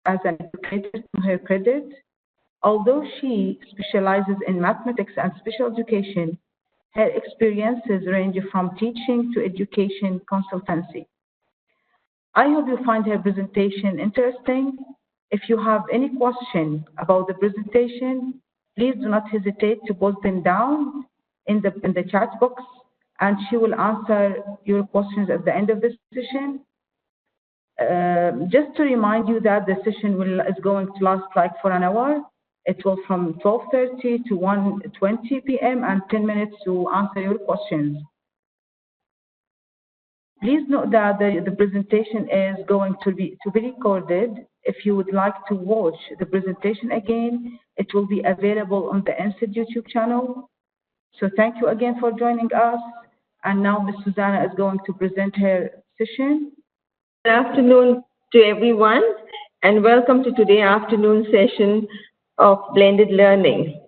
as an educator to her credit. Although she specializes in mathematics and special education, her experiences range from teaching to education consultancy. I hope you find her presentation interesting. If you have any question about the presentation, please do not hesitate to post them down in the chat box, and she will answer your questions at the end of the session. Just to remind you that the session is going to last like for an hour. It will from 12:30 to 1:20 p.m. and 10 minutes to answer your questions. Please note that the presentation is going to be recorded. If you would like to watch the presentation again, it will be available on the ENSID YouTube channel. So thank you again for joining us. And now Ms. Susanna is going to present her session. Good afternoon to everyone, and welcome to today's afternoon session of blended learning.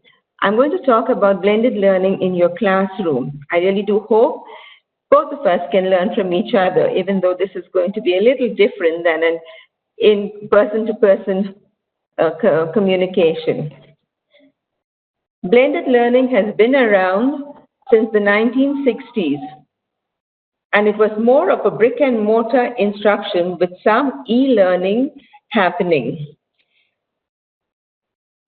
I'm going to talk about blended learning in your classroom. I really do hope both of us can learn from each other, even though this is going to be a little different than an in-person-to-person communication. Blended learning has been around since the 1960s, and it was more of a brick-and-mortar instruction with some e-learning happening.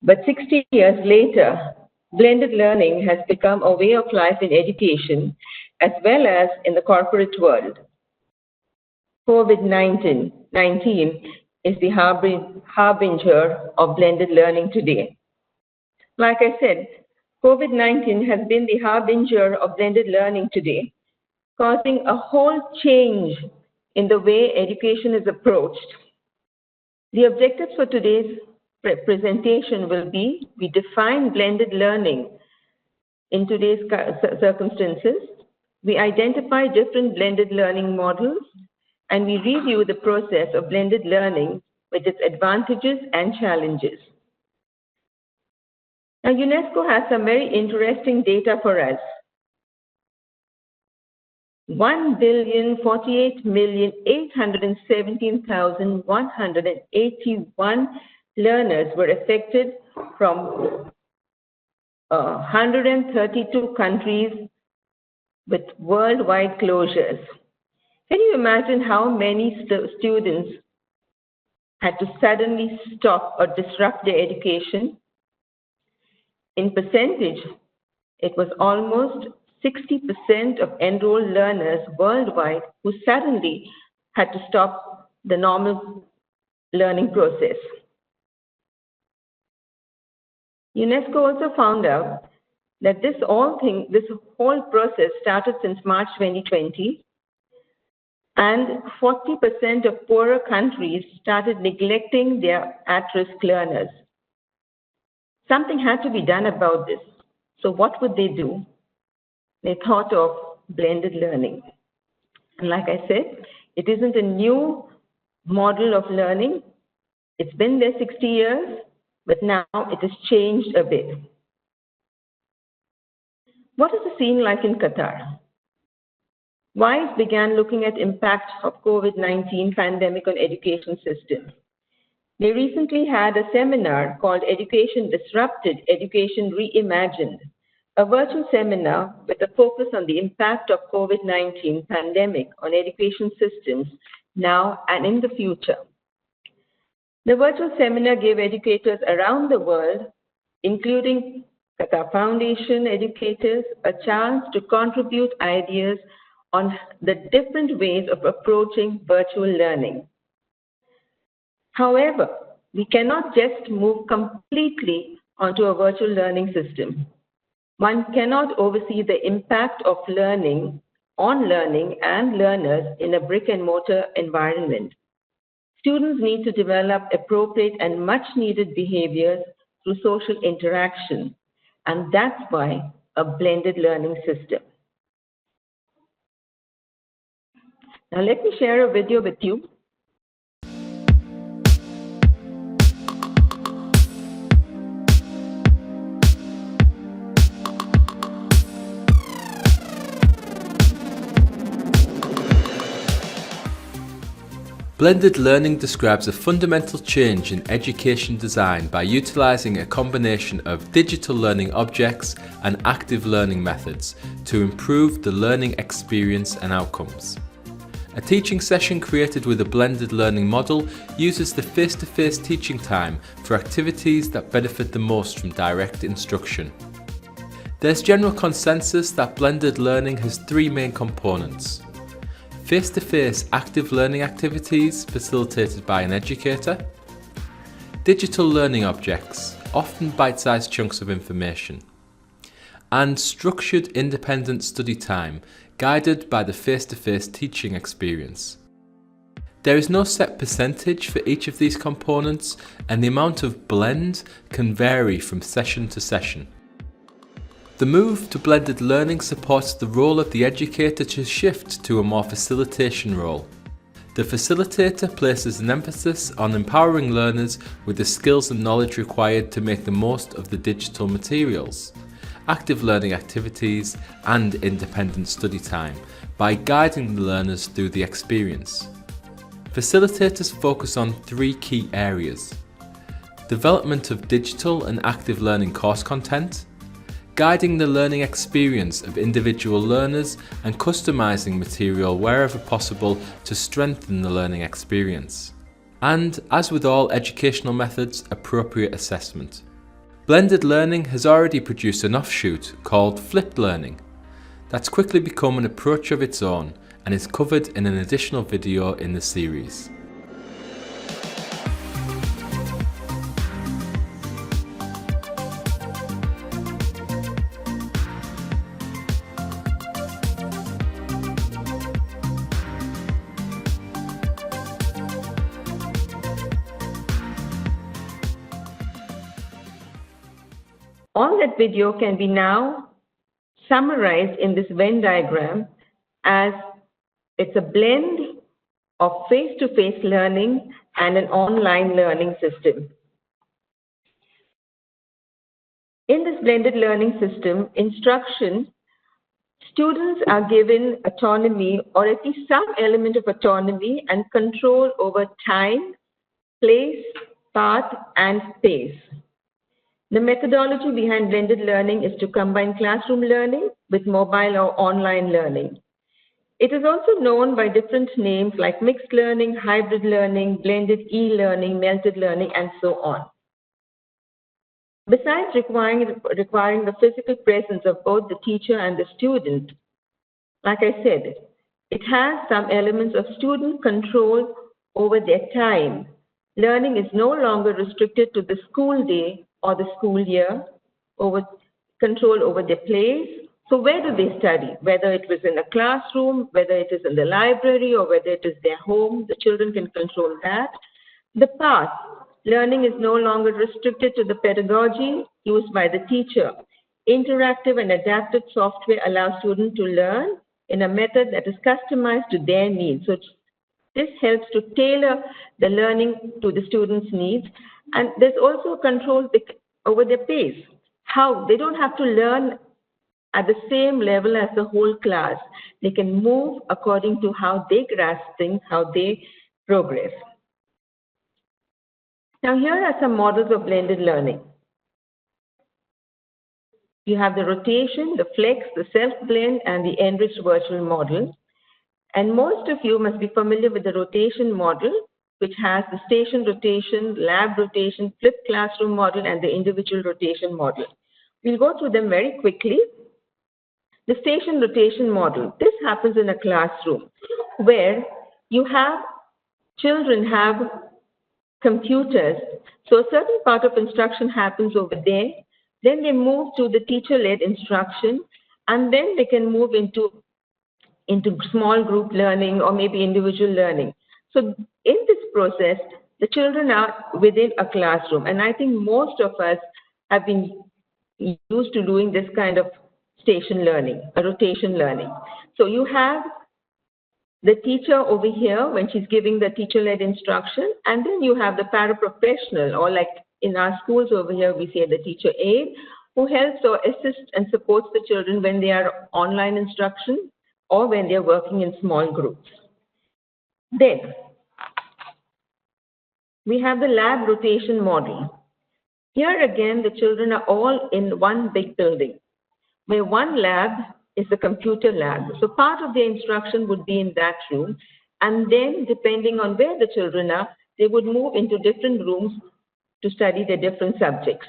But 60 years later, blended learning has become a way of life in education as well as in the corporate world. COVID-19 is the harbinger of blended learning today. Like I said, COVID-19 has been the harbinger of blended learning today, causing a whole change in the way education is approached. The objectives for today's presentation will be: we define blended learning in today's circumstances, we identify different blended learning models, and we review the process of blended learning with its advantages and challenges. Now, UNESCO has some very interesting data for us. 1,048,817,181 learners were affected from 132 countries with worldwide closures. Can you imagine how many students had to suddenly stop or disrupt their education? In percentage, it was almost 60% of enrolled learners worldwide who suddenly had to stop the normal learning process. UNESCO also found out that this whole process started since March 2020, and 40% of poorer countries started neglecting their at-risk learners. Something had to be done about this. So what would they do? They thought of blended learning. And like I said, it isn't a new model of learning. It's been there 60 years, but now it has changed a bit. What is the scene like in Qatar? WISE began looking at impact of COVID-19 pandemic on education system. They recently had a seminar called Education Disrupted, Education Reimagined, a virtual seminar with a focus on the impact of COVID-19 pandemic on education systems now and in the future. The virtual seminar gave educators around the world, including Qatar Foundation educators, a chance to contribute ideas on the different ways of approaching virtual learning. However, we cannot just move completely onto a virtual learning system. One cannot oversee the impact of learning on learning and learners in a brick and mortar environment. Students need to develop appropriate and much needed behaviors through social interaction, and that's why a blended learning system. Now let me share a video with you. Blended learning describes a fundamental change in education design by utilising a combination of digital learning objects and active learning methods to improve the learning experience and outcomes. A teaching session created with a blended learning model uses the face-to-face teaching time for activities that benefit the most from direct instruction. There's general consensus that blended learning has three main components: face-to-face active learning activities facilitated by an educator, digital learning objects, often bite-sized chunks of information, and structured independent study time guided by the face-to-face teaching experience. There is no set percentage for each of these components, and the amount of blend can vary from session to session. The move to blended learning supports the role of the educator to shift to a more facilitation role. The facilitator places an emphasis on empowering learners with the skills and knowledge required to make the most of the digital materials, active learning activities, and independent study time by guiding the learners through the experience. Facilitators focus on three key areas: development of digital and active learning course content, guiding the learning experience of individual learners, and customizing material wherever possible to strengthen the learning experience. And, as with all educational methods, appropriate assessment. Blended learning has already produced an offshoot called flipped learning that's quickly become an approach of its own and is covered in an additional video in the series. All that video can be now summarized in this Venn diagram as it's a blend of face-to-face learning and an online learning system. In this blended learning system, students are given autonomy, or at least some element of autonomy and control over time, place, path, and pace. The methodology behind blended learning is to combine classroom learning with mobile or online learning. It is also known by different names like mixed learning, hybrid learning, blended e-learning, melded learning, and so on. Besides requiring the physical presence of both the teacher and the student, like I said, it has some elements of student control over their time. Learning is no longer restricted to the school day or the school year, over control over their place. So where do they study? Whether it was in a classroom, whether it is in the library, or whether it is their home, the children can control that. The path, learning is no longer restricted to the pedagogy used by the teacher. Interactive and adaptive software allows students to learn in a method that is customized to their needs. So this helps to tailor the learning to the students' needs. And there's also control over their pace. How they don't have to learn at the same level as the whole class. They can move according to how they grasp things, how they progress. Now here are some models of blended learning. You have the rotation, the flex, the self-blend, and the enriched virtual model. And most of you must be familiar with the rotation model, which has the station rotation, lab rotation, flipped classroom model, and the individual rotation model. We'll go through them very quickly. The station rotation model, this happens in a classroom where you have children have computers. So a certain part of instruction happens over there. Then they move to the teacher-led instruction, and then they can move into small group learning or maybe individual learning. So in this process, the children are within a classroom. And I think most of us have been used to doing this kind of station learning, a rotation learning. So you have the teacher over here when she's giving the teacher-led instruction, and then you have the paraprofessional, or like in our schools over here, we say the teacher aide, who helps or assists and supports the children when they are online instruction or when they're working in small groups. Then, we have the lab rotation model. Here again, the children are all in one big building, where one lab is the computer lab. So part of the instruction would be in that room, and then depending on where the children are, they would move into different rooms to study the different subjects.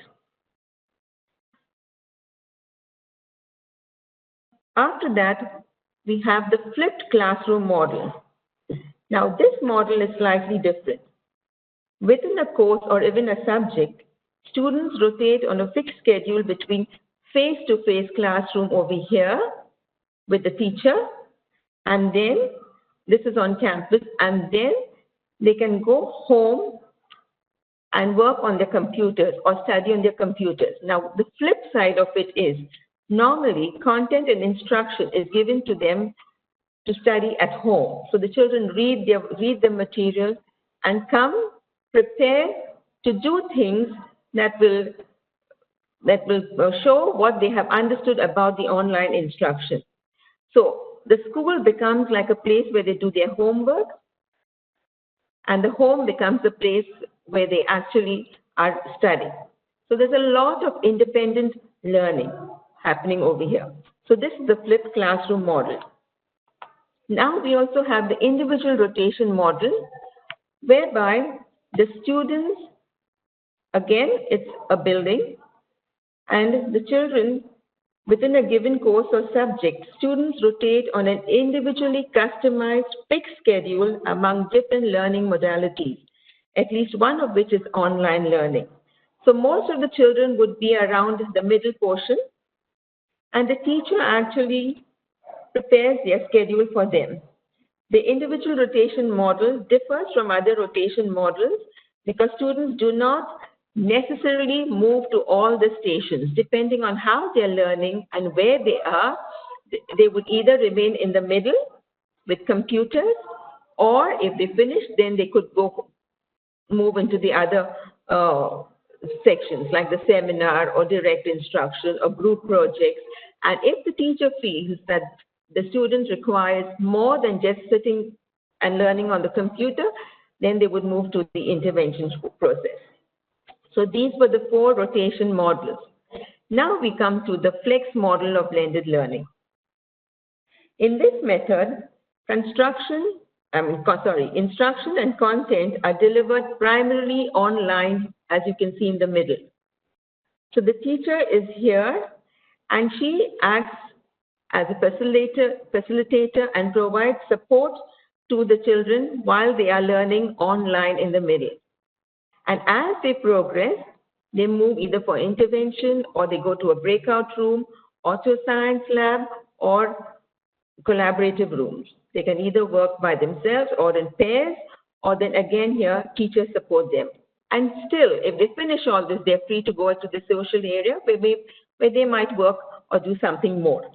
After that, we have the flipped classroom model. Now, this model is slightly different. Within a course or even a subject, students rotate on a fixed schedule between face-to-face classroom over here with the teacher, and then this is on campus, and then they can go home and work on their computers or study on their computers. Now, the flip side of it is normally content and instruction is given to them to study at home. So the children read the material and come prepared to do things that will show what they have understood about the online instruction. So the school becomes like a place where they do their homework, and the home becomes a place where they actually are studying. So there's a lot of independent learning happening over here. So this is the flipped classroom model. Now we also have the individual rotation model, whereby the students, again, it's a building, and the children within a given course or subject, students rotate on an individually customized fixed schedule among different learning modalities, at least one of which is online learning. So most of the children would be around the middle portion, and the teacher actually prepares their schedule for them. The individual rotation model differs from other rotation models because students do not necessarily move to all the stations. Depending on how they're learning and where they are, they would either remain in the middle with computers, or if they finish, then they could move into the other sections like the seminar or direct instruction or group projects. And if the teacher feels that the student requires more than just sitting and learning on the computer, then they would move to the intervention process. So these were the 4 rotation models. Now we come to the flex model of blended learning. In this method, instruction and content are delivered primarily online, as you can see in the middle. So the teacher is here, and she acts as a facilitator and provides support to the children while they are learning online in the middle. And as they progress, they move either for intervention, or they go to a breakout room, or to a science lab, or collaborative rooms. They can either work by themselves or in pairs, or then again here, teachers support them. And still, if they finish all this, they're free to go to the social area where they might work or do something more.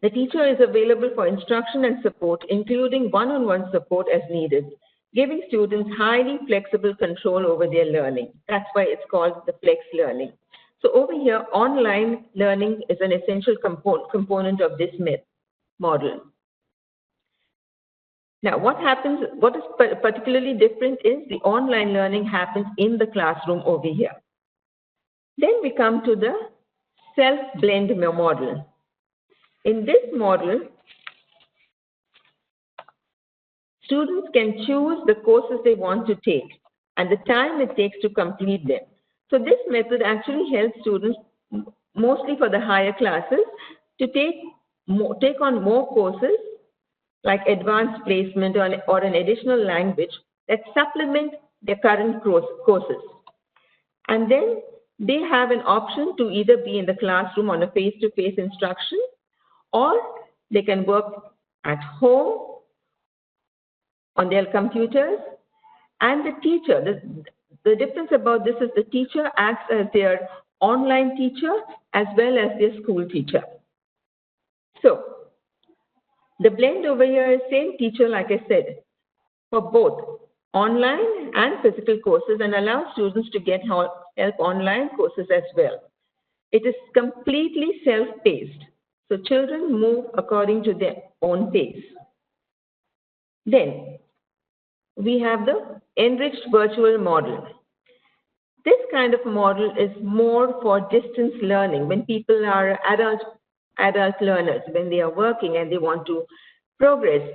The teacher is available for instruction and support, including one-on-one support as needed, giving students highly flexible control over their learning. That's why it's called the flex learning. So over here, online learning is an essential component of this model. Now, what is particularly different is the online learning happens in the classroom over here. Then we come to the self-blend model. In this model, students can choose the courses they want to take and the time it takes to complete them. So this method actually helps students, mostly for the higher classes, to take on more courses like advanced placement or an additional language that supplement their current courses. And then they have an option to either be in the classroom on a face-to-face instruction, or they can work at home on their computers. And the teacher, the difference about this is the teacher acts as their online teacher as well as their school teacher. So the blend over here is same teacher, like I said, for both online and physical courses, and allows students to get help online courses as well. It is completely self-paced, so children move according to their own pace. Then, we have the enriched virtual model. This kind of model is more for distance learning when people are adult learners, when they are working and they want to progress,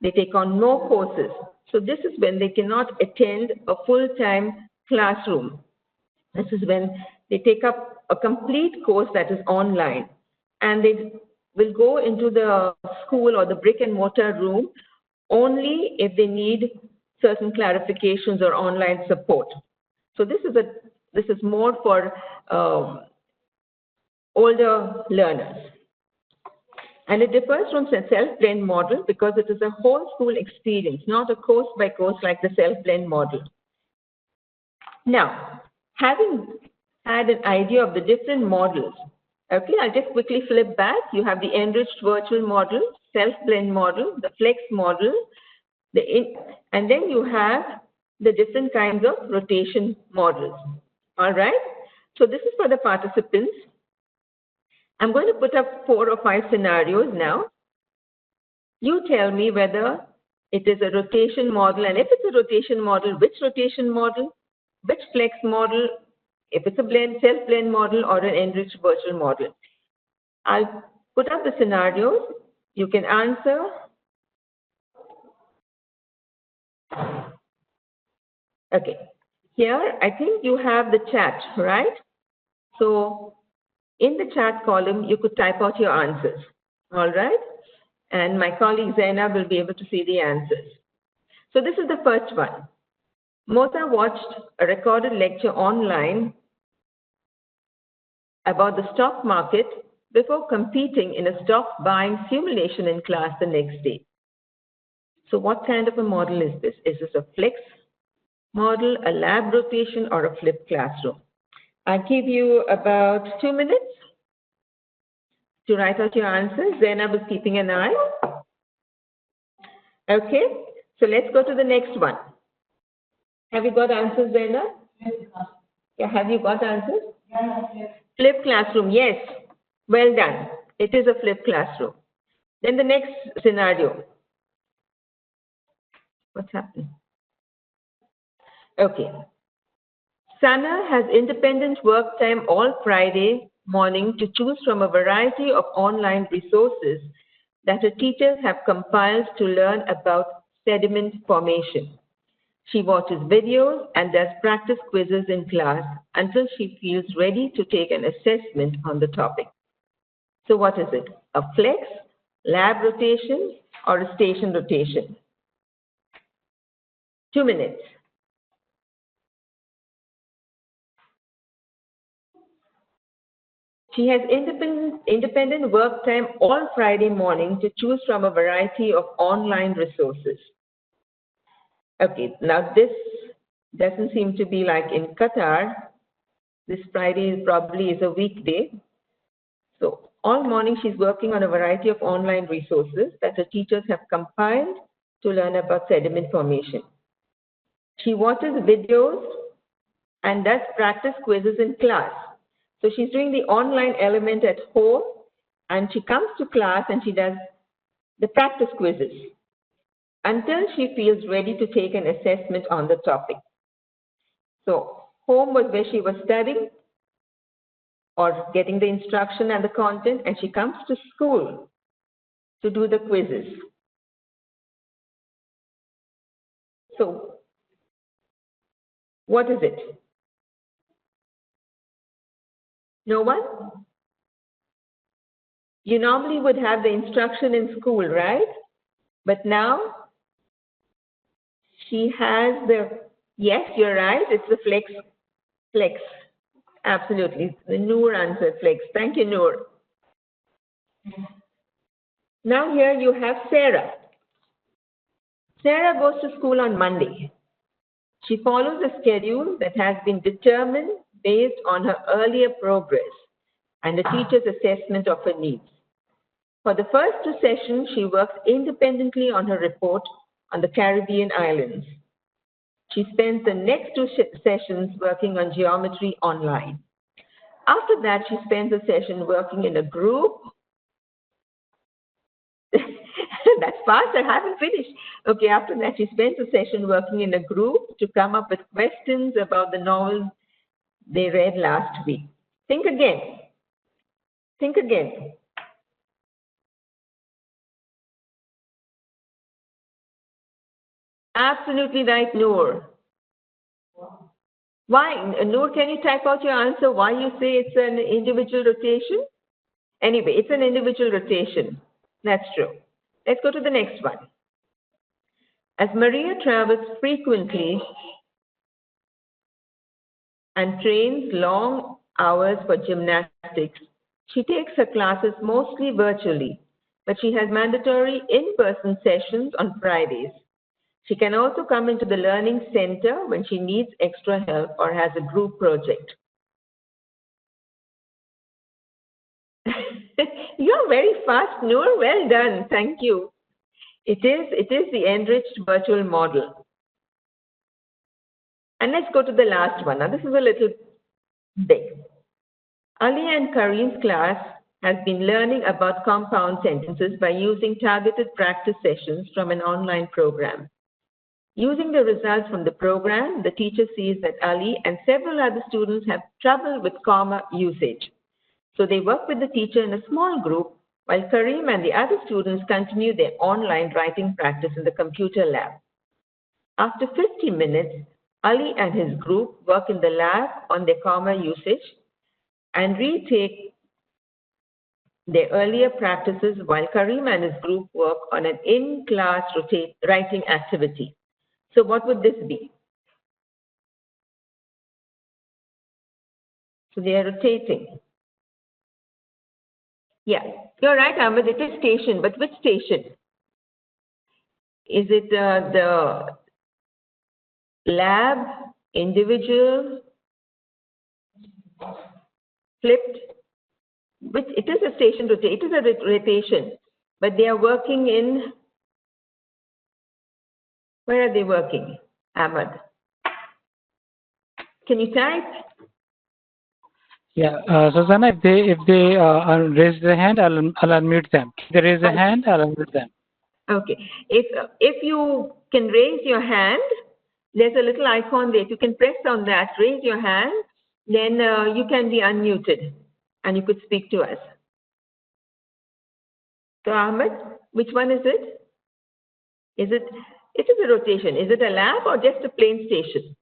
they take on more courses. So this is when they cannot attend a full-time classroom. This is when they take up a complete course that is online, and they will go into the school or the brick and mortar room only if they need certain clarifications or online support. So this is more for older learners. And it differs from the self-blend model because it is a whole school experience, not a course by course like the self-blend model. Now, having had an idea of the different models, okay, I'll just quickly flip back. You have the enriched virtual model, self-blend model, the flex model, and then you have the different kinds of rotation models. All right? So this is for the participants. I'm going to put up 4 or 5 scenarios now. You tell me whether it is a rotation model, and if it's a rotation model, which rotation model, which flex model, if it's a self-blend model or an enriched virtual model. I'll put up the scenarios. You can answer. Okay. Here, I think you have the chat, right? So in the chat column, you could type out your answers, all right? And my colleague Zainab will be able to see the answers. So this is the first one. Mota watched a recorded lecture online about the stock market before competing in a stock buying simulation in class the next day. So what kind of a model is this? Is this a flex model, a lab rotation, or a flipped classroom? I'll give you about 2 minutes to write out your answers. Zainab is keeping an eye. Okay, so let's go to the next one. Have you got answers, Zainab? Yeah, have you got answers? Yes. Flipped classroom, yes. Well done. It is a flipped classroom. Then the next scenario. What's happening? Okay. Sana has independent work time all Friday morning to choose from a variety of online resources that her teachers have compiled to learn about sediment formation. She watches videos and does practice quizzes in class until she feels ready to take an assessment on the topic. So what is it? A flex, lab rotation, or a station rotation? 2 minutes. She has independent work time all Friday morning to choose from a variety of online resources. Okay, now this doesn't seem to be like in Qatar. This Friday probably is a weekday. So all morning she's working on a variety of online resources that her teachers have compiled to learn about sediment formation. She watches videos and does practice quizzes in class. So she's doing the online element at home, and she comes to class and she does the practice quizzes until she feels ready to take an assessment on the topic. So home was where she was studying or getting the instruction and the content, and she comes to school to do the quizzes. So what is it? No one? You normally would have the instruction in school, right? But now she has the, yes, you're right, it's the flex. Absolutely. The Noor answered flex. Thank you, Noor. Now here you have Sarah. Sarah goes to school on Monday. She follows a schedule that has been determined based on her earlier progress and the teacher's assessment of her needs. For the first 2 sessions, she works independently on her report on the Caribbean islands. She spends the next 2 sessions working on geometry online. After that, she spends a session working in a group. That's fast. I haven't finished. Okay, after that, she spends a session working in a group to come up with questions about the novel they read last week. Think again. Think again. Absolutely right, Noor. Why? Noor, can you type out your answer? Why you say it's an individual rotation? Anyway, it's an individual rotation. That's true. Let's go to the next one. As Maria travels frequently and trains long hours for gymnastics, she takes her classes mostly virtually, but she has mandatory in-person sessions on Fridays. She can also come into the learning center when she needs extra help or has a group project. You're very fast, Noor. Well done. Thank you. It is the enriched virtual model. And let's go to the last one. Now, this is a little big. Ali and Kareem's class has been learning about compound sentences by using targeted practice sessions from an online program. Using the results from the program, the teacher sees that Ali and several other students have trouble with comma usage. So they work with the teacher in a small group while Kareem and the other students continue their online writing practice in the computer lab. After 50 minutes, Ali and his group work in the lab on their comma usage and retake their earlier practices while Kareem and his group work on an in-class writing activity. So what would this be? So they are rotating. Yeah, you're right, Ahmed. It is station, but which station? Is it the lab, individual, flipped? Which it is a station rotation. It is a rotation, but they are working in. Where are they working, Ahmed? Can you type? Yeah, Susanna, if they raise their hand, I'll unmute them. If they raise their hand, I'll unmute them. Okay. If you can raise your hand, there's a little icon there. If you can press on that, raise your hand, then you can be unmuted and you could speak to us. So Ahmed, which one is it? It is a rotation. Is it a lab or just a plain station?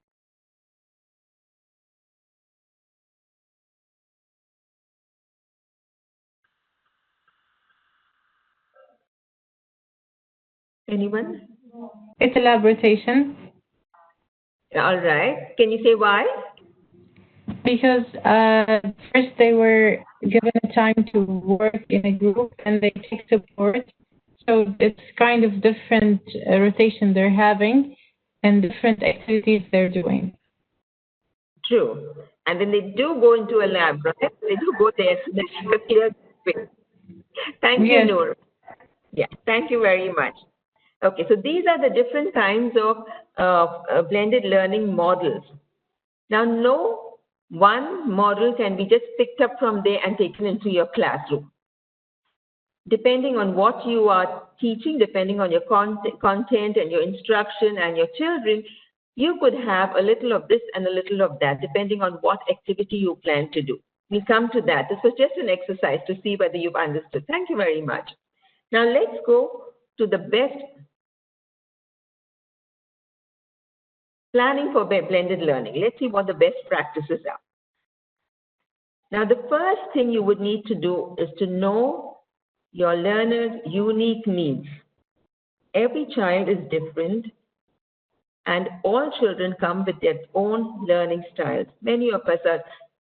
Anyone? It's a lab rotation. All right. Can you say why? Because first they were given a time to work in a group and they take support. So it's kind of different rotation they're having and different activities they're doing. True. And then they do go into a lab, right? They do go there. Thank you, Noor. Yeah, thank you very much. Okay, so these are the different kinds of blended learning models. Now, no one model can be just picked up from there and taken into your classroom. Depending on what you are teaching, depending on your content and your instruction and your children, you could have a little of this and a little of that, depending on what activity you plan to do. We'll come to that. This was just an exercise to see whether you've understood. Thank you very much. Now let's go to the best planning for blended learning. Let's see what the best practices are. Now, the first thing you would need to do is to know your learner's unique needs. Every child is different, and all children come with their own learning styles. Many of us are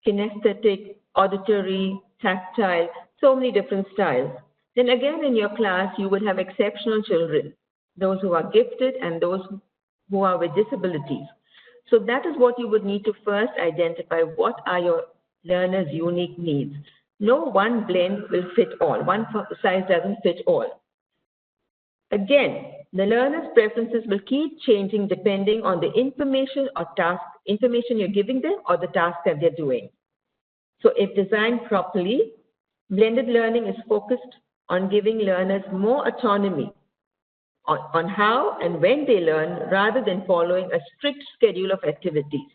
kinesthetic, auditory, tactile, so many different styles. Then again, in your class, you would have exceptional children, those who are gifted and those who are with disabilities. So that is what you would need to first identify. What are your learners' unique needs? No one blend will fit all. One size doesn't fit all. Again, the learner's preferences will keep changing depending on the information you're giving them or the task that they're doing. So if designed properly, blended learning is focused on giving learners more autonomy on how and when they learn rather than following a strict schedule of activities,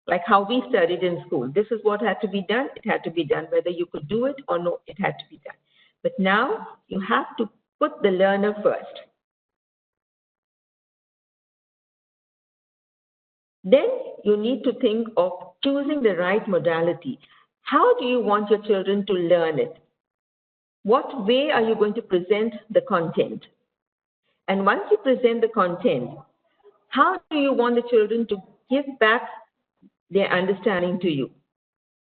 like how we studied in school. This is what had to be done. It had to be done. Whether you could do it or no, it had to be done. But now you have to put the learner first. Then you need to think of choosing the right modality. How do you want your children to learn it? What way are you going to present the content? And once you present the content, how do you want the children to give back their understanding to you?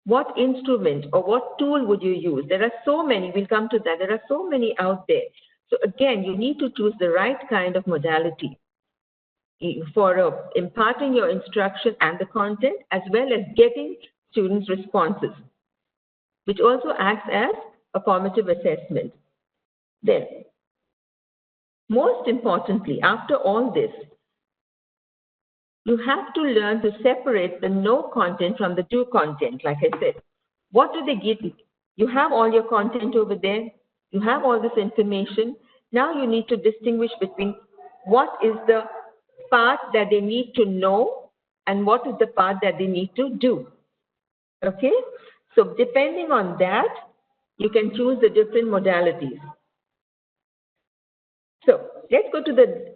What instrument or what tool would you use? There are so many, we'll come to that. There are so many out there. So again, you need to choose the right kind of modality for imparting your instruction and the content, as well as getting students' responses, which also acts as a formative assessment. Then, most importantly, after all this, you have to learn to separate the no content from the do content, like I said. What do they give you? You have all your content over there. You have all this information. Now you need to distinguish between what is the part that they need to know and what is the part that they need to do. Okay? So depending on that, you can choose the different modalities. So let's go to the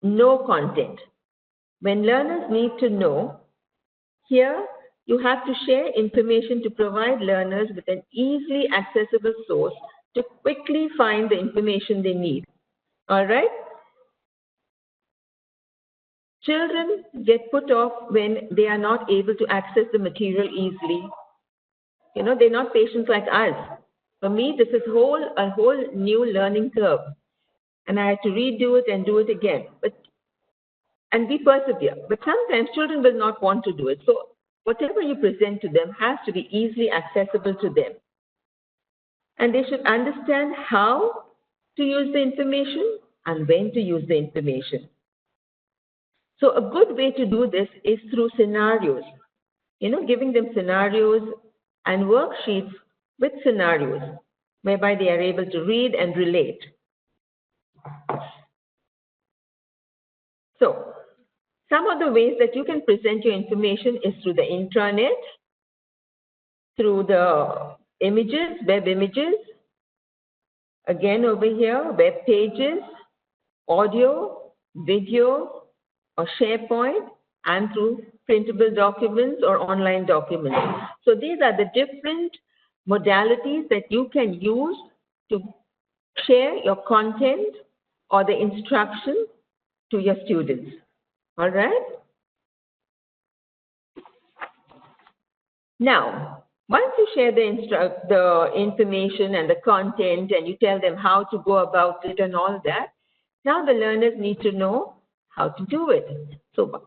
no content. When learners need to know, here you have to share information to provide learners with an easily accessible source to quickly find the information they need. All right? Children get put off when they are not able to access the material easily. You know, they're not patient like us. For me, this is a whole new learning curve. And I had to redo it and do it again. And we persevere. But sometimes children will not want to do it. So whatever you present to them has to be easily accessible to them. And they should understand how to use the information and when to use the information. So a good way to do this is through scenarios. You know, giving them scenarios and worksheets with scenarios, whereby they are able to read and relate. So, some of the ways that you can present your information is through the intranet, through the images, web images, again over here, web pages, audio, video, or SharePoint, and through printable documents or online documents. So these are the different modalities that you can use to share your content or the instruction to your students. All right? Now, once you share the information and the content and you tell them how to go about it and all that, now the learners need to know how to do it. So,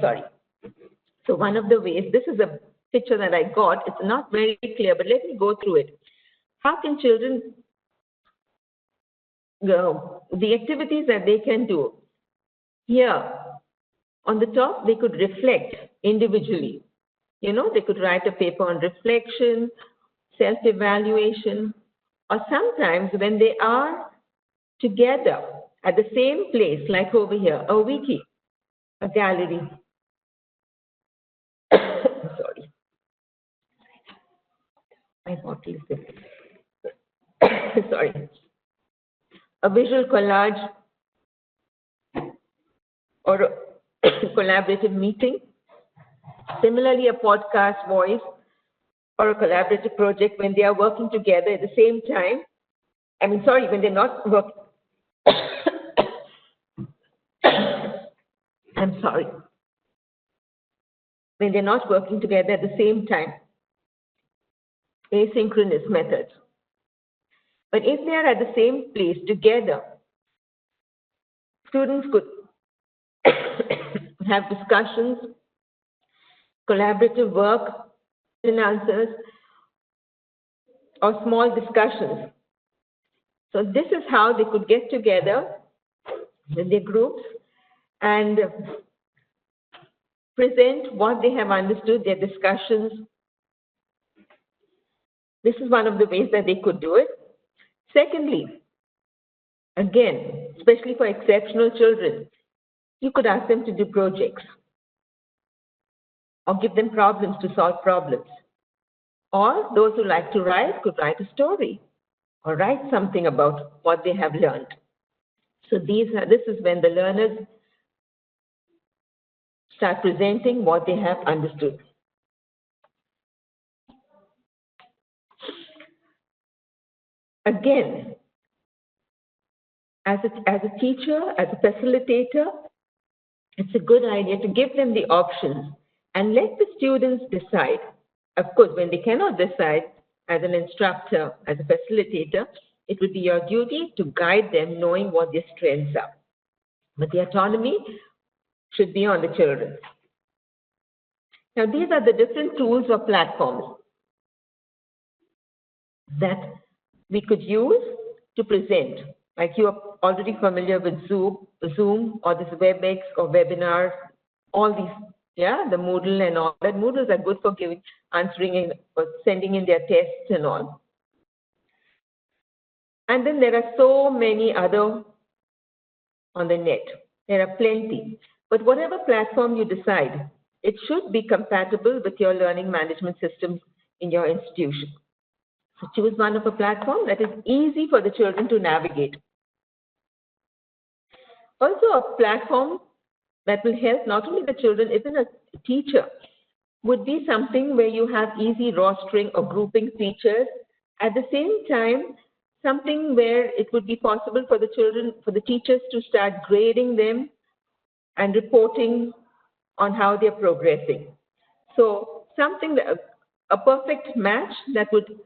sorry. So one of the ways, this is a picture that I got. It's not very clear, but let me go through it. How can children go? The activities that they can do. Here, on the top, they could reflect individually. You know, they could write a paper on reflection, self-evaluation, or sometimes when they are together at the same place, like over here, a wiki, a gallery. Sorry. My bottle is there. Sorry. A visual collage or a collaborative meeting. Similarly, a podcast voice or a collaborative project when they are working together at the same time. When they're not working. I'm sorry. When they're not working together at the same time. Asynchronous methods. But if they are at the same place together, students could have discussions, collaborative work, and answers, or small discussions. So this is how they could get together with their groups and present what they have understood, their discussions. This is one of the ways that they could do it. Secondly, Again, especially for exceptional children, you could ask them to do projects or give them problems to solve problems. Or those who like to write could write a story or write something about what they have learned. So this is when the learners start presenting what they have understood. Again, as a teacher, as a facilitator, it's a good idea to give them the options and let the students decide. Of course, when they cannot decide, as an instructor, as a facilitator, it would be your duty to guide them knowing what their strengths are. But the autonomy should be on the children. Now, these are the different tools or platforms that we could use to present. Like you are already familiar with Zoom or this WebEx or webinar, all these, the Moodle and all that. Moodles are good for answering or sending in their tests and all. And then there are so many other on the net. There are plenty. But whatever platform you decide, it should be compatible with your learning management system in your institution. So choose one of a platform that is easy for the children to navigate. Also, a platform that will help not only the children, even a teacher, would be something where you have easy rostering or grouping features. At the same time, something where it would be possible for the children, for the teachers to start grading them and reporting on how they're progressing. So something, a perfect match that would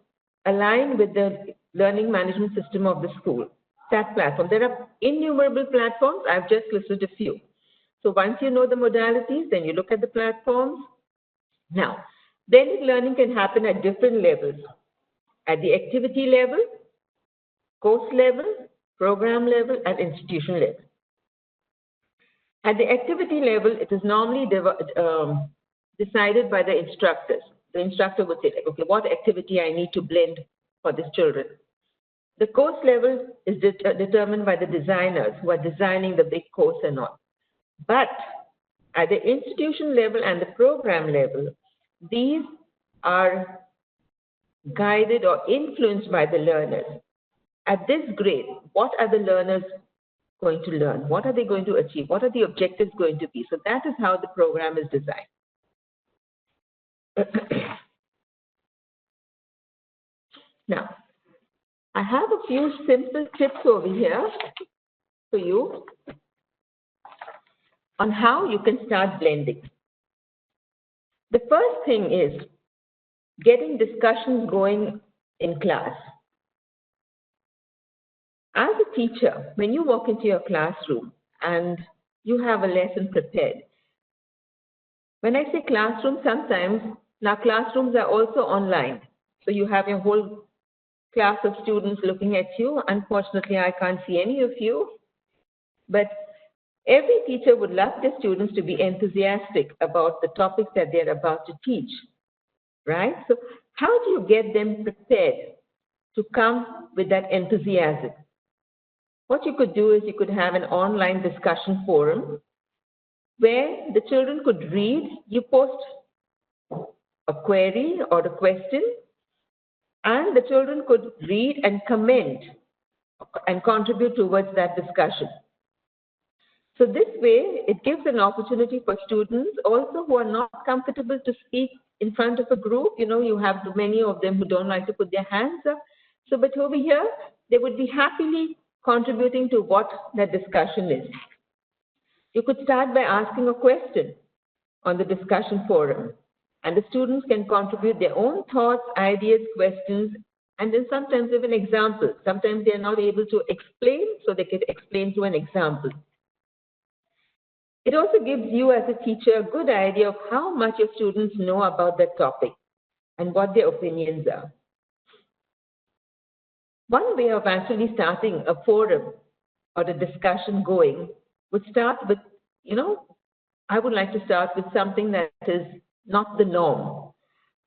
align with the learning management system of the school, that platform. There are innumerable platforms. I've just listed a few. So once you know the modalities, then you look at the platforms. Now, blended learning can happen at different levels. At the activity level, course level, program level, and institution level. At the activity level, it is normally decided by the instructors. The instructor would say, okay, what activity I need to blend for these children. The course level is determined by the designers who are designing the big course and all. But at the institution level and the program level, these are guided or influenced by the learners. At this grade, what are the learners going to learn? What are they going to achieve? What are the objectives going to be? So that is how the program is designed. Now, I have a few simple tips over here for you on how you can start blending. The first thing is getting discussions going in class. As a teacher, when you walk into your classroom and you have a lesson prepared, when I say classroom, sometimes now classrooms are also online. So you have your whole class of students looking at you. Unfortunately, I can't see any of you. But every teacher would love their students to be enthusiastic about the topics that they're about to teach, right? So how do you get them prepared to come with that enthusiasm? What you could do is you could have an online discussion forum where the children could read. You post a query or a question, and the children could read and comment and contribute towards that discussion. So this way, it gives an opportunity for students also who are not comfortable to speak in front of a group. You know, you have many of them who don't like to put their hands up. So, but over here, they would be happily contributing to what that discussion is. You could start by asking a question on the discussion forum, and the students can contribute their own thoughts, ideas, questions, and then sometimes even examples. Sometimes they are not able to explain, so they can explain through an example. It also gives you as a teacher a good idea of how much your students know about that topic and what their opinions are. One way of actually starting a forum or a discussion going would start with, I would like to start with something that is not the norm.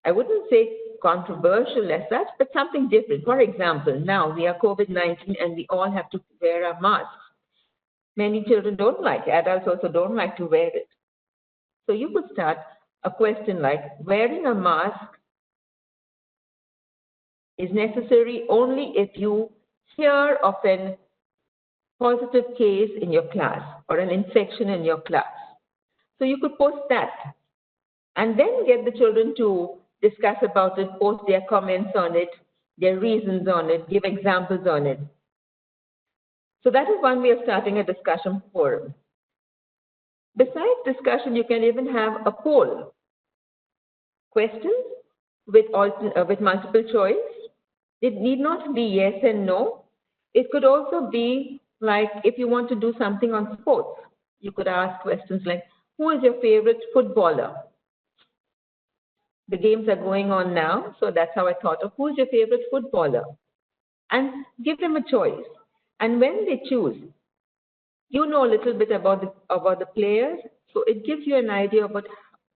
I wouldn't say controversial as such, but something different. For example, now we are COVID-19 and we all have to wear our masks. Many children don't like it. Adults also don't like to wear it. So you could start a question like, wearing a mask is necessary only if you hear of a positive case in your class or an infection in your class. So you could post that and then get the children to discuss about it, post their comments on it, their reasons on it, give examples on it. So that is one way of starting a discussion forum. Besides discussion, you can even have a poll. Questions with multiple choice. It need not be yes and no. It could also be like if you want to do something on sports, you could ask questions like, who is your favorite footballer? The games are going on now, so that's how I thought of who is your favorite footballer? And give them a choice. And when they choose, you know a little bit about the players, so it gives you an idea about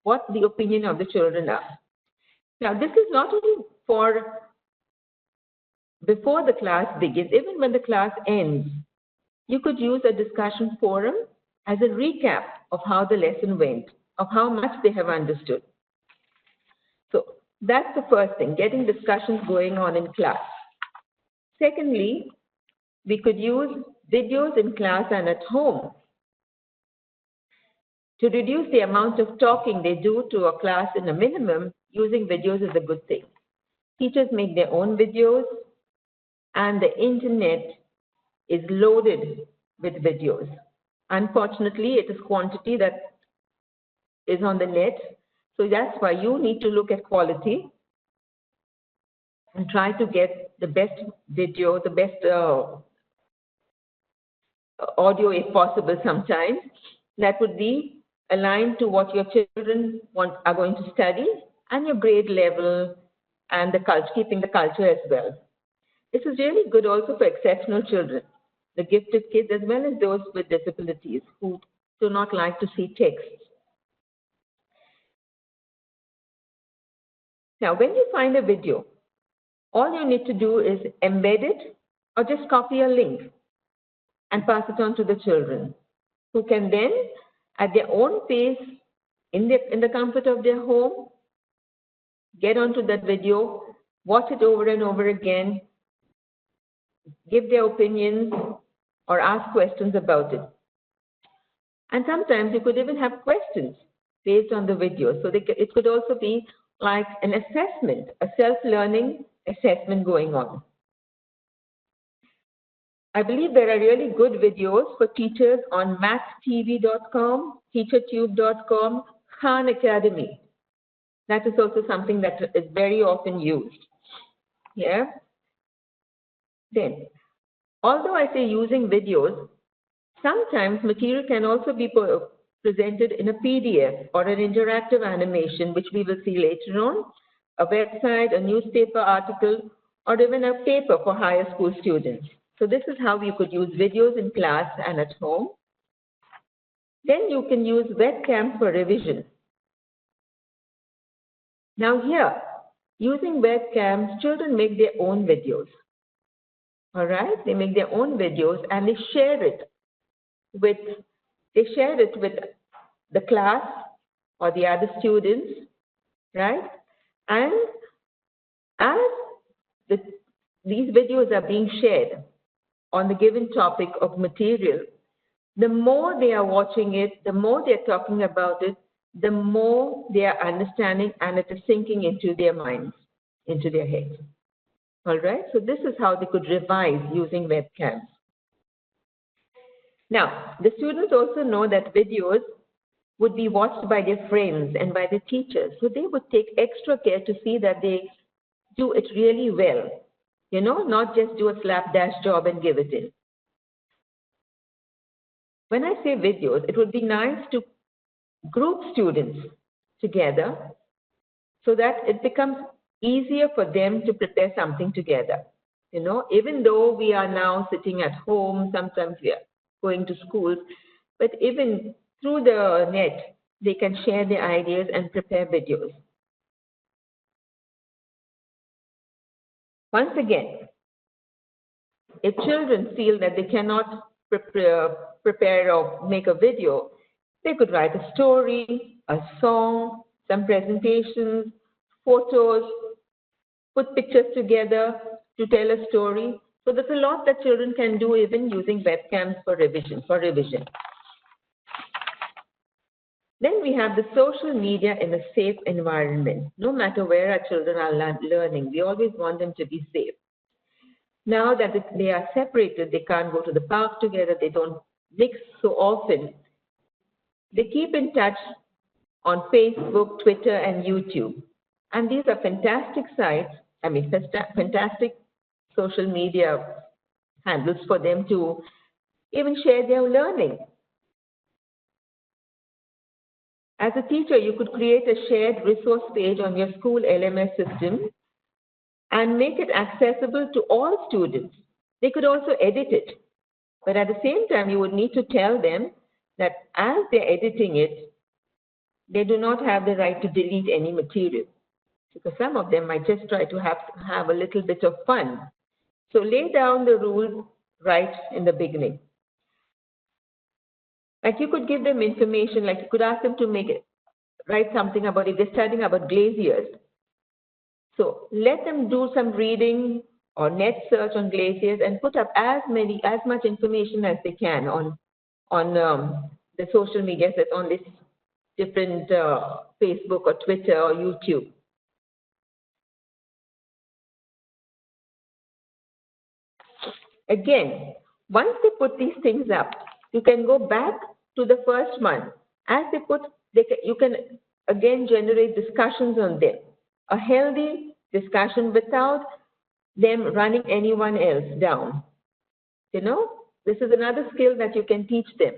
what the opinion of the children are. Now, this is not only for before the class begins, even when the class ends, you could use a discussion forum as a recap of how the lesson went, of how much they have understood. So that's the first thing, getting discussions going on in class. Secondly, we could use videos in class and at home. To reduce the amount of talking they do to a class in a minimum, using videos is a good thing. Teachers make their own videos, and the internet is loaded with videos. Unfortunately, it is quantity that is on the net. So that's why you need to look at quality and try to get the best video, the best audio if possible sometimes. That would be aligned to what your children are going to study and your grade level and the culture, keeping the culture as well. This is really good also for exceptional children, the gifted kids as well as those with disabilities who do not like to see text. Now, when you find a video, all you need to do is embed it or just copy a link and pass it on to the children, who can then, at their own pace, in the comfort of their home, get onto that video, watch it over and over again, give their opinions or ask questions about it. And sometimes you could even have questions based on the video. So it could also be like an assessment, a self-learning assessment going on. I believe there are really good videos for teachers on mathstv.com, teachertube.com, Khan Academy. That is also something that is very often used. Yeah. Then, although I say using videos, sometimes material can also be presented in a PDF or an interactive animation, which we will see later on, a website, a newspaper article, or even a paper for higher school students. So this is how you could use videos in class and at home. Then you can use webcams for revision. Now here, using webcams, children make their own videos. All right, they make their own videos and they share it with the class or the other students, right? And as these videos are being shared on the given topic of material, the more they are watching it, the more they're talking about it, the more they are understanding, and it is sinking into their minds, into their heads. All right, so this is how they could revise using webcams. Now, the students also know that videos would be watched by their friends and by the teachers, so they would take extra care to see that they do it really well. You know, not just do a slapdash job and give it in. When I say videos, it would be nice to group students together so that it becomes easier for them to prepare something together. You know, even though we are now sitting at home, sometimes we are going to schools, but even through the net, they can share their ideas and prepare videos. Once again, if children feel that they cannot prepare or make a video, they could write a story, a song, some presentations, photos, put pictures together to tell a story. So there's a lot that children can do even using webcams for revision. Then we have the social media in a safe environment. No matter where our children are learning, we always want them to be safe. Now that they are separated, they can't go to the park together, they don't mix so often, they keep in touch on Facebook, Twitter, and YouTube. And these are fantastic sites, fantastic social media handles for them to even share their learning. As a teacher, you could create a shared resource page on your school LMS system and make it accessible to all students. They could also edit it. But at the same time, you would need to tell them that as they're editing it, they do not have the right to delete any material, because some of them might just try to have a little bit of fun. So lay down the rules right in the beginning. Like you could give them information, like you could ask them to write something about if they're studying about glaciers. So let them do some reading or net search on glaciers and put up as much information as they can on the social media sets, on this different Facebook or Twitter or YouTube. Again, once they put these things up, you can go back to the first month. As you can again generate discussions on them. A healthy discussion without them running anyone else down. You know, this is another skill that you can teach them,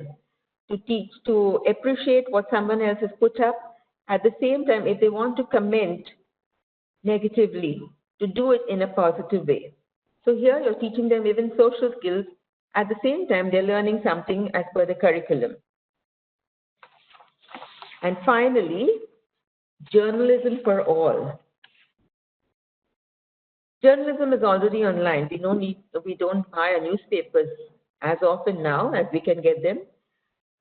to appreciate what someone else has put up. At the same time, if they want to comment negatively, to do it in a positive way. So here you're teaching them even social skills. At the same time, they're learning something as per the curriculum. And finally, journalism for all. Journalism is already online. We don't buy our newspapers as often now as we can get them.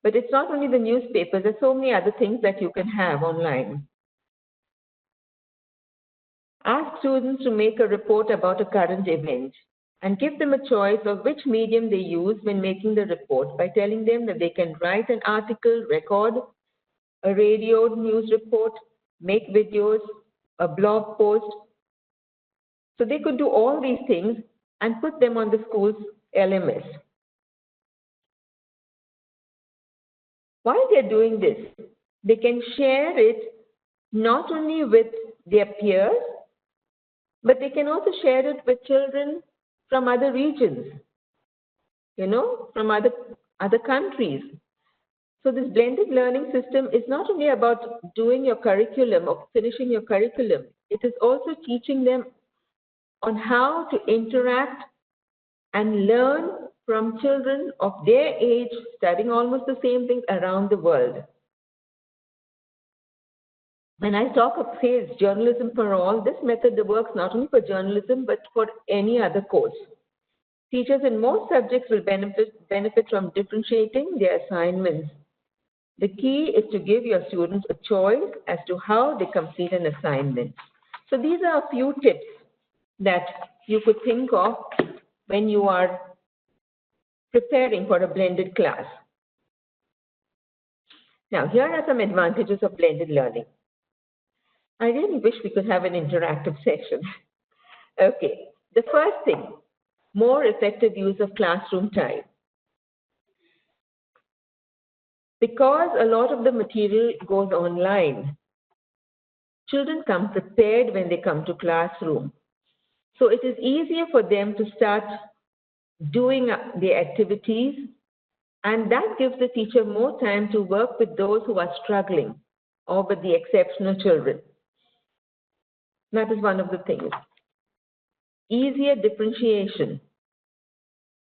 But it's not only the newspapers, there's so many other things that you can have online. Ask students to make a report about a current event and give them a choice of which medium they use when making the report by telling them that they can write an article, record a radio news report, make videos, a blog post. So they could do all these things and put them on the school's LMS. While they're doing this, they can share it not only with their peers, but they can also share it with children from other regions, from other countries. So this blended learning system is not only about doing your curriculum or finishing your curriculum, it is also teaching them on how to interact and learn from children of their age studying almost the same things around the world. When I talk of, say, journalism for all, this method works not only for journalism, but for any other course. Teachers in most subjects will benefit from differentiating their assignments. The key is to give your students a choice as to how they complete an assignment. So these are a few tips that you could think of when you are preparing for a blended class. Now, here are some advantages of blended learning. I really wish we could have an interactive session. Okay, the first thing, more effective use of classroom time. Because a lot of the material goes online, children come prepared when they come to classroom. So it is easier for them to start doing the activities, and that gives the teacher more time to work with those who are struggling or with the exceptional children. That is one of the things. Easier differentiation.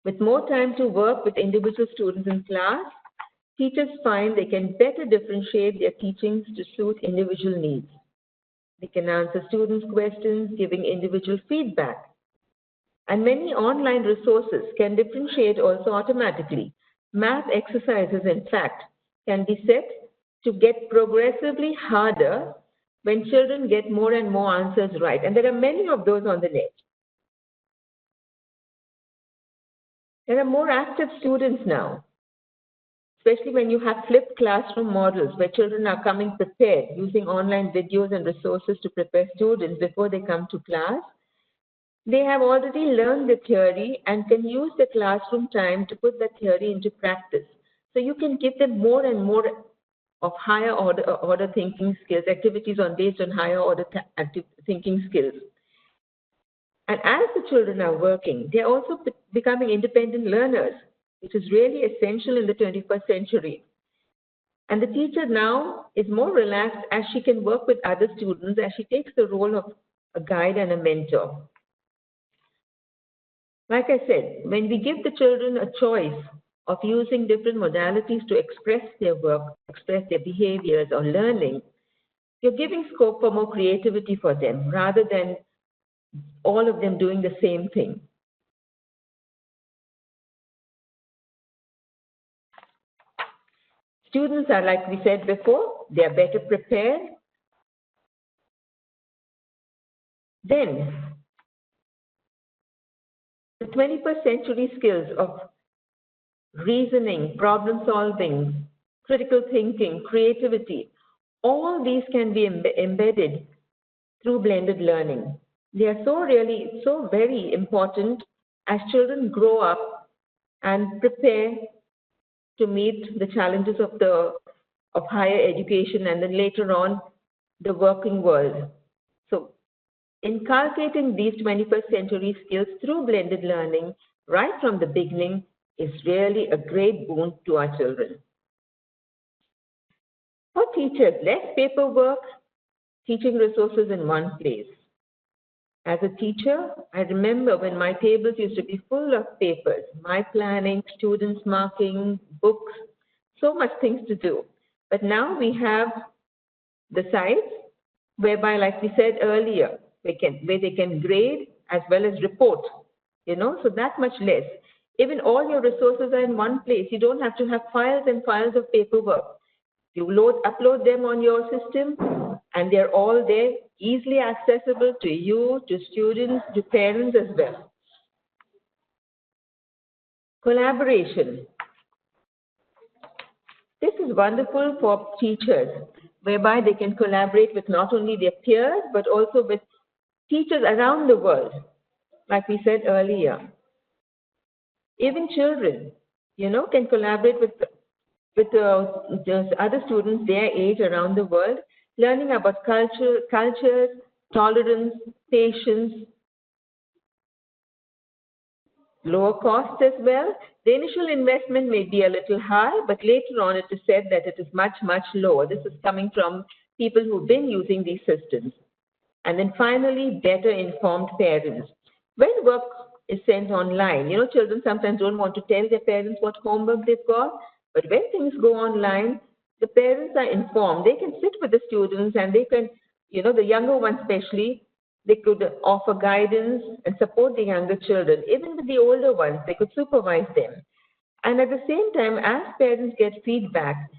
With more time to work with individual students in class, teachers find they can better differentiate their teachings to suit individual needs. They can answer students' questions, giving individual feedback And many online resources can differentiate also automatically. Math exercises, in fact, can be set to get progressively harder when children get more and more answers right. And there are many of those on the net. There are more active students now, especially when you have flipped classroom models where children are coming prepared using online videos and resources to prepare students before they come to class. They have already learned the theory and can use the classroom time to put that theory into practice. So you can give them more and more of higher order thinking skills, activities based on higher order thinking skills. And as the children are working, they're also becoming independent learners, which is really essential in the 21st century. And the teacher now is more relaxed as she can work with other students, as she takes the role of a guide and a mentor. Like I said, when we give the children a choice of using different modalities to express their work, express their behaviors or learning, you're giving scope for more creativity for them rather than all of them doing the same thing. Students are, like we said before, they are better prepared. Then, the 21st century skills of reasoning, problem solving, critical thinking, creativity, all these can be embedded through blended learning. They are so very important as children grow up and prepare to meet the challenges of higher education and then later on the working world. So inculcating these 21st century skills through blended learning right from the beginning is really a great boon to our children. For teachers, less paperwork, teaching resources in one place. As a teacher, I remember when my tables used to be full of papers, my planning, students marking, books, so much things to do. But now we have the sites whereby, like we said earlier, where they can grade as well as report, so that much less. Even all your resources are in one place. You don't have to have files and files of paperwork. You upload them on your system, and they're all there, easily accessible to you, to students, to parents as well. Collaboration. This is wonderful for teachers, whereby they can collaborate with not only their peers, but also with teachers around the world, like we said earlier. Even children, can collaborate with the other students their age around the world, learning about cultures, tolerance, patience, lower costs as well. The initial investment may be a little high, but later on it is said that it is much, much lower. This is coming from people who've been using these systems. And then finally, better informed parents. When work is sent online, children sometimes don't want to tell their parents what homework they've got, but when things go online, the parents are informed. They can sit with the students and they can, the younger ones especially, they could offer guidance and support the younger children. Even with the older ones, they could supervise them. And at the same time, as parents get feedback,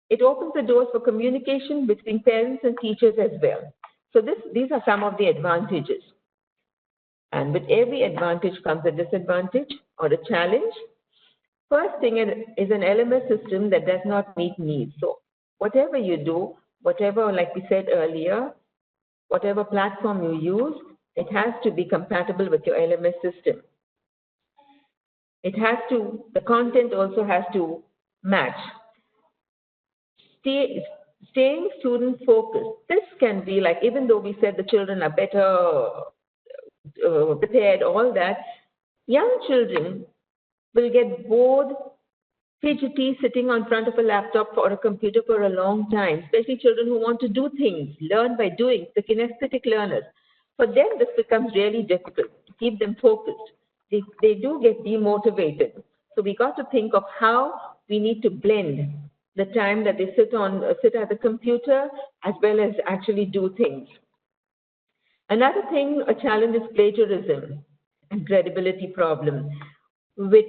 it opens the doors for communication between parents and teachers as well. So these are some of the advantages. And with every advantage comes a disadvantage or a challenge. First thing is an LMS system that does not meet needs. So whatever you do, whatever, like we said earlier, whatever platform you use, it has to be compatible with your LMS system. The content also has to match. Staying student focused. This can be like, even though we said the children are better prepared, all that, young children will get bored, fidgety, sitting on front of a laptop or a computer for a long time, especially children who want to do things, learn by doing, the kinesthetic learners. For them, this becomes really difficult to keep them focused. They do get demotivated. So we got to think of how we need to blend the time that they sit at the computer as well as actually do things. Another thing, a challenge is plagiarism. and credibility problem. With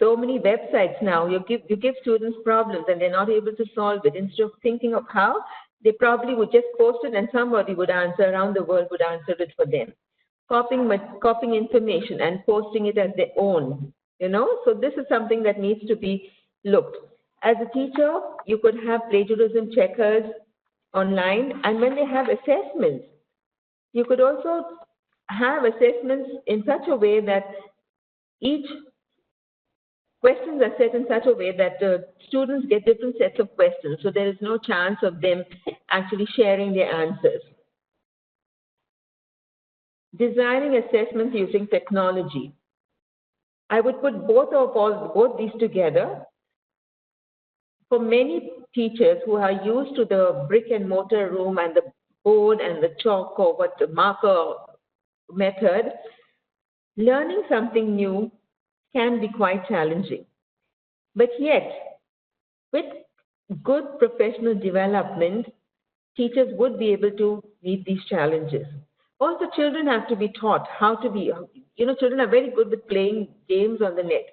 so many websites now, you give students problems and they're not able to solve it. Instead of thinking of how, they probably would just post it and somebody would answer, around the world would answer it for them. Copying information and posting it as their own, So this is something that needs to be looked. As a teacher, you could have plagiarism checkers online, and when they have assessments, you could also have assessments in such a way that each questions are set in such a way that students get different sets of questions, so there is no chance of them actually sharing their answers. Designing assessments using technology. I would put both these together. For many teachers who are used to the brick and mortar room and the board and the chalk or the marker method, learning something new can be quite challenging. But yet, with good professional development, teachers would be able to meet these challenges. Also, children have to be taught how to be, children are very good with playing games on the net.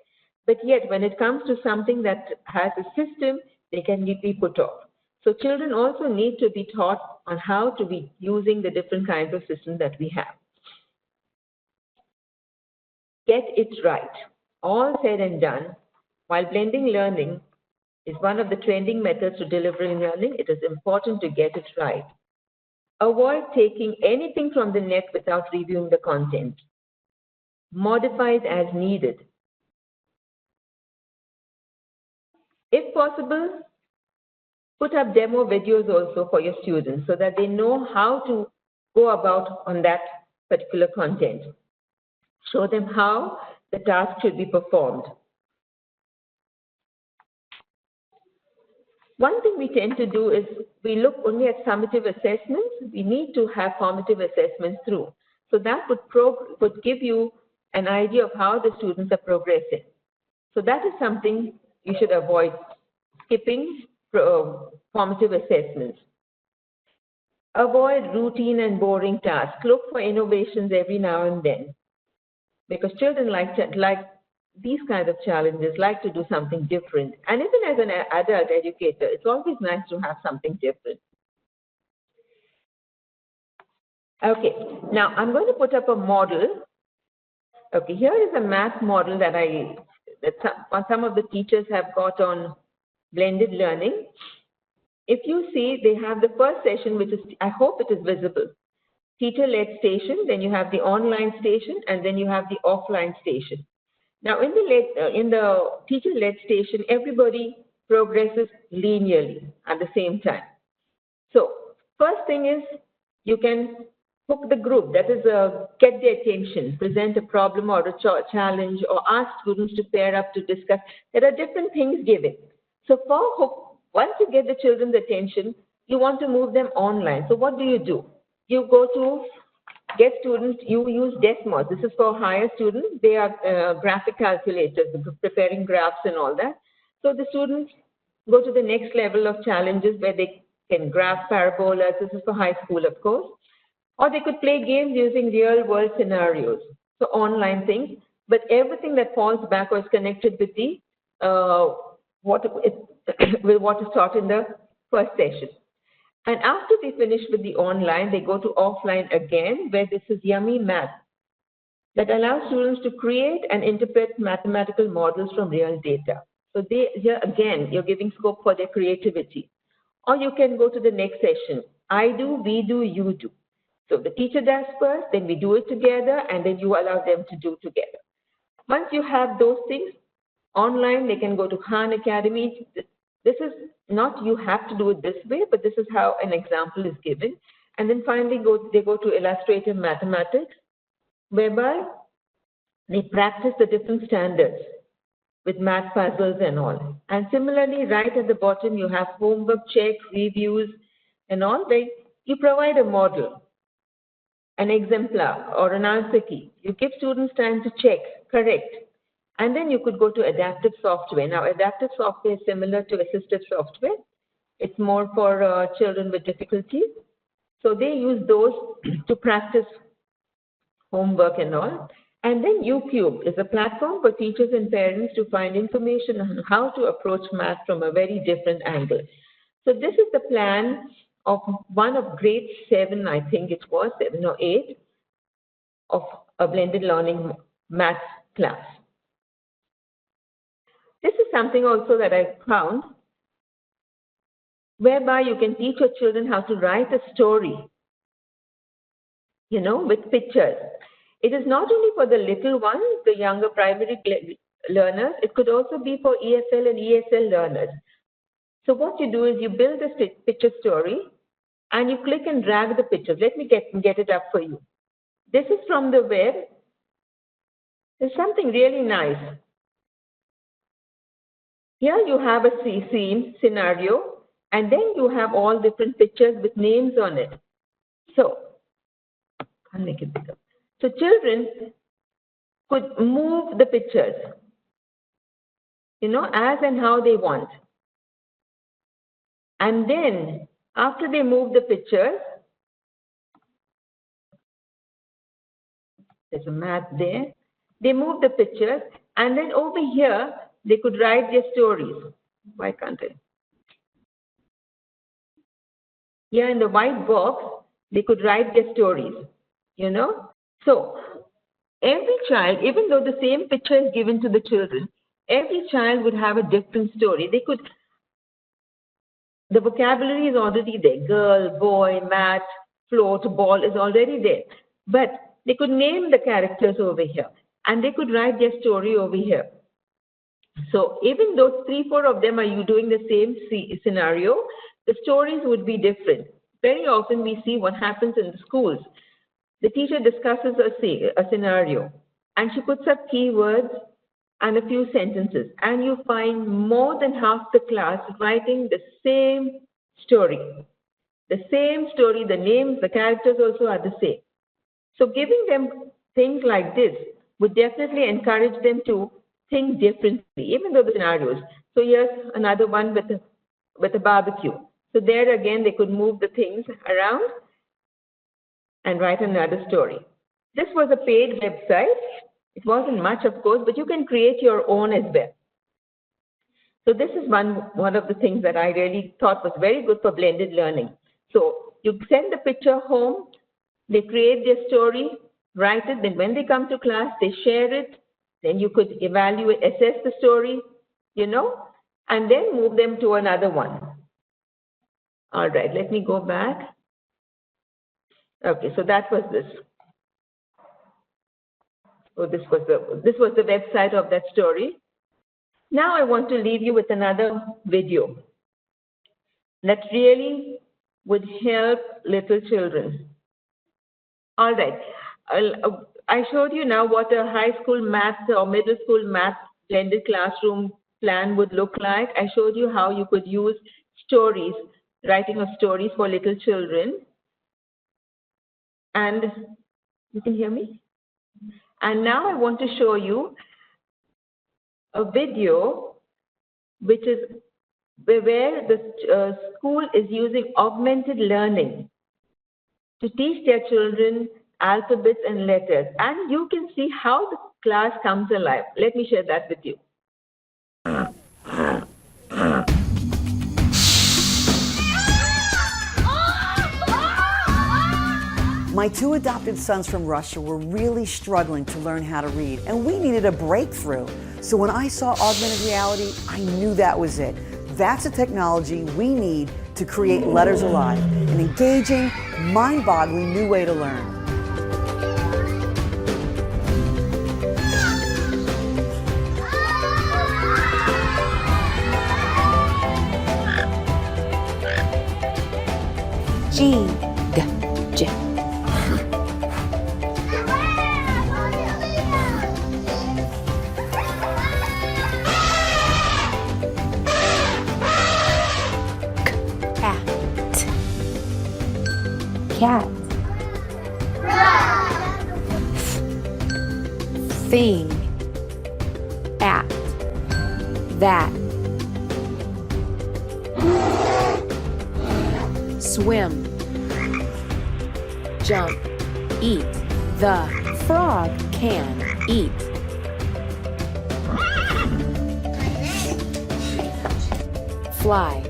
But yet, when it comes to something that has a system, they can be put off. So children also need to be taught on how to be using the different kinds of systems that we have. Get it right. All said and done, while blending learning is one of the trending methods to delivering learning, it is important to get it right. Avoid taking anything from the net without reviewing the content. Modify it as needed. If possible, put up demo videos also for your students so that they know how to go about on that particular content. Show them how the task should be performed. One thing we tend to do is we look only at summative assessments. We need to have formative assessments through. So that would give you an idea of how the students are progressing. So that is something you should avoid, skipping formative assessments. Avoid routine and boring tasks. Look for innovations every now and then, because children like these kinds of challenges, like to do something different. And even as an adult educator, it's always nice to have something different. Okay, now I'm going to put up a model. Okay, here is a math model that some of the teachers have got on blended learning. If you see, they have the first session, which is, I hope it is visible, teacher-led station, then you have the online station, and then you have the offline station. Now, in the teacher-led station, everybody progresses linearly at the same time. So, first thing is, you can hook the group, that is, get their attention, present a problem or a challenge, or ask students to pair up to discuss. There are different things given. So, for hook, once you get the children's attention, you want to move them online. So, what do? You go to get students, you use Desmos. This is for higher students. They are graphic calculators, preparing graphs and all that. So the students go to the next level of challenges where they can graph parabolas. This is for high school, of course. Or they could play games using real world scenarios. So online things, but everything that falls back or is connected with the what is taught in the first session. And after they finish with the online, they go to offline again, where this is Yummy Math that allows students to create and interpret mathematical models from real data. So here again, you're giving scope for their creativity. Or you can go to the next session. I do, we do, you do. So the teacher does first, then we do it together, and then you allow them to do together. Once you have those things, online, they can go to Khan Academy. This is not you have to do it this way, but this is how an example is given. And then finally, they go to Illustrative Mathematics, whereby they practice the different standards with math puzzles and all. And similarly, right at the bottom, you have homework check, reviews, and all. Where you provide a model, an exemplar, or an answer key. You give students time to check, correct. And then you could go to adaptive software. Now, adaptive software is similar to assistive software. It's more for children with difficulties. So they use those to practice homework and all. And then UCube is a platform for teachers and parents to find information on how to approach math from a very different angle. So this is the plan of one of grade 7, I think it was 7 or 8, of a blended learning math class. This is something also that I found, whereby you can teach your children how to write a story, with pictures. It is not only for the little ones, the younger primary learners, it could also be for EFL and ESL learners. So what you do is you build a picture story and you click and drag the pictures. Let me get it up for you. This is from the web. There's something really nice. Here you have a scene, scenario, and then you have all different pictures with names on it. So, I'll make it bigger. So children could move the pictures, as and how they want. And then, after they move the pictures, there's a map there. They move the pictures, and then over here, they could write their stories. Why can't I? Here in the white box, they could write their stories, So, every child, even though the same picture is given to the children, every child would have a different story. The vocabulary is already there. Girl, boy, mat, float, ball is already there. But they could name the characters over here. And they could write their story over here. So even though 3-4 of them are doing the same scenario, the stories would be different. Very often we see what happens in the schools. The teacher discusses a scenario and she puts up keywords and a few sentences, and you find more than half the class writing the same story. The same story, the names, the characters also are the same. So giving them things like this would definitely encourage them to think differently, even though the scenarios. So here's another one with a barbecue. So there again, they could move the things around and write another story. This was a paid website. It wasn't much, of course, but you can create your own as well. So this is one of the things that I really thought was very good for blended learning. So you send the picture home, they create their story, write it, then when they come to class, they share it, then you could evaluate, assess the story, and then move them to another one. All right, let me go back. Okay, so that was this. So this was the website of that story. Now I want to leave you with another video that really would help little children. All right, I showed you now what a high school math or middle school math blended classroom plan would look like. I showed you how you could use stories, writing of stories for little children. And you can hear me? And now I want to show you a video which is where the school is using augmented learning to teach their children alphabets and letters. And you can see how the class comes alive. Let me share that with you. My 2 adopted sons from Russia were really struggling to learn how to read, and we needed a breakthrough. So when I saw augmented reality, I knew that was it. That's a technology we need to create Letters Alive, an engaging, mind-boggling new way to learn. G, G, J. Cat. Thing. At. That. Swim. Jump. Eat. The frog can. Eat. Fly.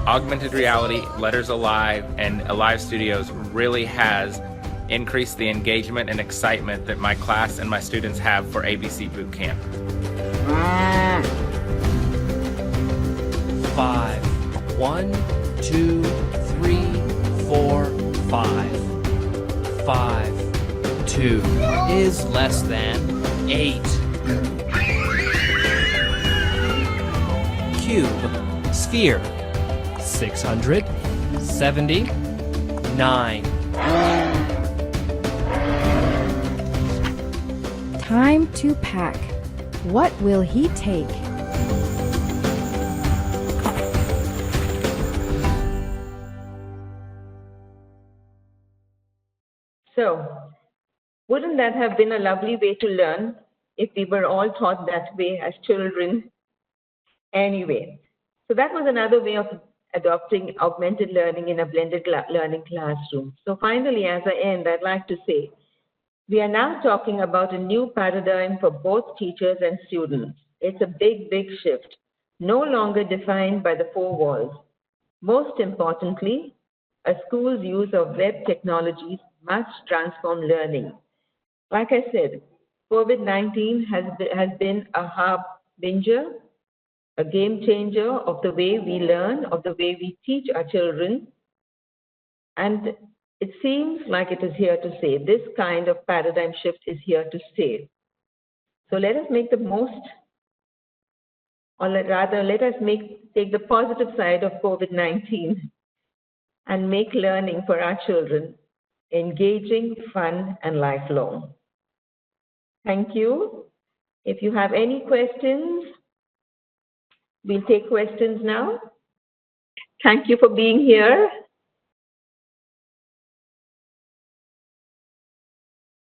Augmented reality, Letters Alive, and Alive Studios really has increased the engagement and excitement that my class and my students have for ABC Boot Camp. 5. 1, 2, 3, 4, 5. 5, 2 is less than 8. Cube, sphere, 679. Time to pack. What will he take? So, wouldn't that have been a lovely way to learn if we were all taught that way as children? Anyway, so that was another way of adopting augmented learning in a blended learning classroom. So finally, as I end, I'd like to say, we are now talking about a new paradigm for both teachers and students. It's a big, big shift, no longer defined by the four walls. Most importantly, a school's use of web technologies must transform learning. Like I said, COVID-19 has been a harbinger, a game changer of the way we learn, of the way we teach our children. And it seems like it is here to stay. This kind of paradigm shift is here to stay. So let us make the most, or rather, let us take the positive side of COVID-19 and make learning for our children engaging, fun, and lifelong. Thank you. If you have any questions, we'll take questions now. Thank you for being here.